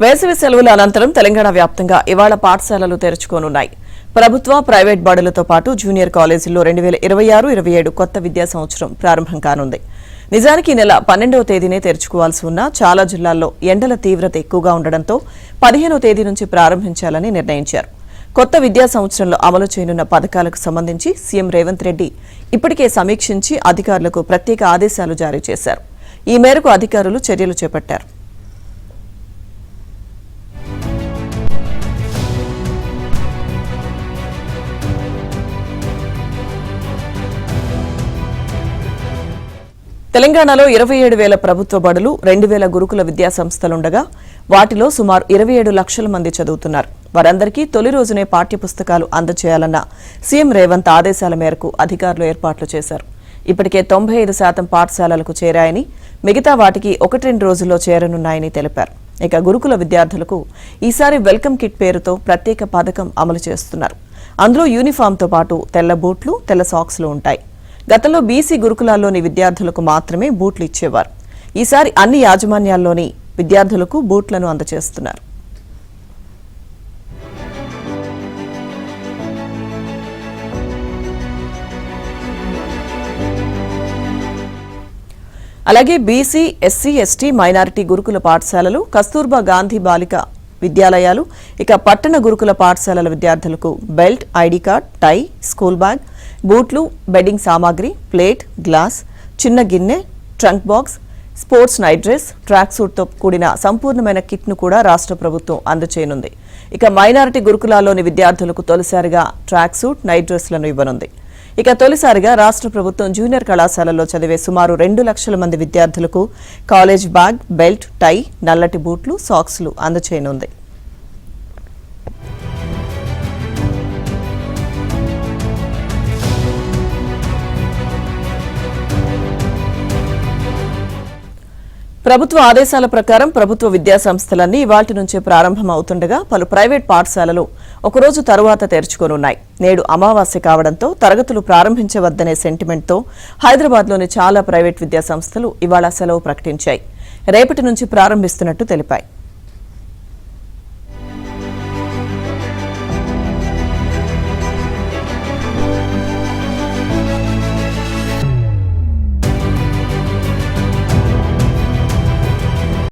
వేసవి సెలవుల అనంతరం తెలంగాణ వ్యాప్తంగా ఇవాళ పాఠశాలలు తెరుచుకోనున్నాయి. ప్రభుత్వ, ప్రైవేట్ బడులతో పాటు జూనియర్ కాలేజీల్లో 2026-27 కొత్త విద్యా సంవత్సరం ప్రారంభం కానుంది. నిజానికి ఈ నెల 12వ తేదీనే తెరుచుకోవాల్సి ఉన్న చాలా జిల్లాల్లో ఎండల తీవ్రత ఎక్కువగా ఉండడంతో 15వ తేదీ నుంచి ప్రారంభించాలని నిర్ణయించారు. కొత్త విద్యా సంవత్సరంలో అమలు చేయనున్న పథకాలకు సంబంధించి సీఎం రేవంత్ రెడ్డి ఇప్పటికే సమీక్షించి అధికారులకు ప్రత్యేక ఆదేశాలు జారీ చేశారు. ఈ మేరకు అధికారులు చర్యలు చేపట్టారు. తెలంగాణలో 27,000 ప్రభుత్వ బడులు, 2,000 గురుకుల విద్యా సంస్థలుండగా వాటిలో సుమారు 27 లక్షల మంది చదువుతున్నారు. వారందరికీ తొలి రోజునే పాఠ్యపుస్తకాలు అందజేయాలన్న సీఎం రేవంత్ ఆదేశాల మేరకు అధికారులు ఏర్పాట్లు చేశారు. ఇప్పటికే 95% పాఠశాలలకు చేరాయని, మిగతా వాటికి 1-2 రోజుల్లో చేరనున్నాయని తెలిపారు. ఇక గురుకుల విద్యార్థులకు ఈసారి వెల్కమ్ కిట్ పేరుతో ప్రత్యేక పథకం అమలు చేస్తున్నారు. అందులో యూనిఫామ్తో పాటు తెల్ల బూట్లు, తెల్ల సాక్స్లు ఉంటాయి. గతంలో బీసీ గురుకులాల్లోని విద్యార్థులకు మాత్రమే బూట్లు ఇచ్చేవారు. ఈసారి అన్ని యాజమాన్యాల్లోని విద్యార్థులకు బూట్లను అందజేస్తున్నారు. అలాగే బీసీ, ఎస్సీ, ఎస్టీ, మైనారిటీ గురుకుల పాఠశాలలు, కస్తూర్బా గాంధీ బాలిక విద్యాలయాలు, ఇక పట్టణ గురుకుల పాఠశాలల విద్యార్థులకు belt, ID card, tie, school bag, బూట్లు, బెడ్డింగ్ సామాగ్రి, ప్లేట్, గ్లాస్, చిన్న గిన్నె, trunk box, sports night dress, track సూట్తో కూడిన సంపూర్ణమైన కిట్ను కూడా రాష్ట్ర ప్రభుత్వం అందజేయనుంది. ఇక మైనారిటీ గురుకులాల్లోని విద్యార్థులకు తొలిసారిగా ట్రాక్ సూట్, నైట్ డ్రెస్లను ఇవ్వనుంది. ఇక తొలిసారిగా రాష్ట్ర ప్రభుత్వం జూనియర్ కళాశాలల్లో చదివే సుమారు 2 లక్షల మంది విద్యార్థులకు కాలేజ్ బ్యాగ్, బెల్ట్, టై, నల్లటి బూట్లు, సాక్స్లు అందజేయనుంది. ప్రభుత్వ ఆదేశాల ప్రకారం ప్రభుత్వ విద్యాసంస్థలన్నీ ఇవాల్టి నుంచే ప్రారంభం అవుతుండగా పలు ప్రైవేట్ పాఠశాలలు ఒకరోజు తరువాత తెరుచుకోనున్నాయి. నేడు అమావాస్య కావడంతో తరగతులు ప్రారంభించవద్దనే సెంటిమెంట్తో హైదరాబాద్లోని చాలా ప్రైవేట్ విద్యాసంస్థలు ఇవాళ సెలవు ప్రకటించాయి. రేపటి నుంచి ప్రారంభిస్తున్నట్టు తెలిపాయి.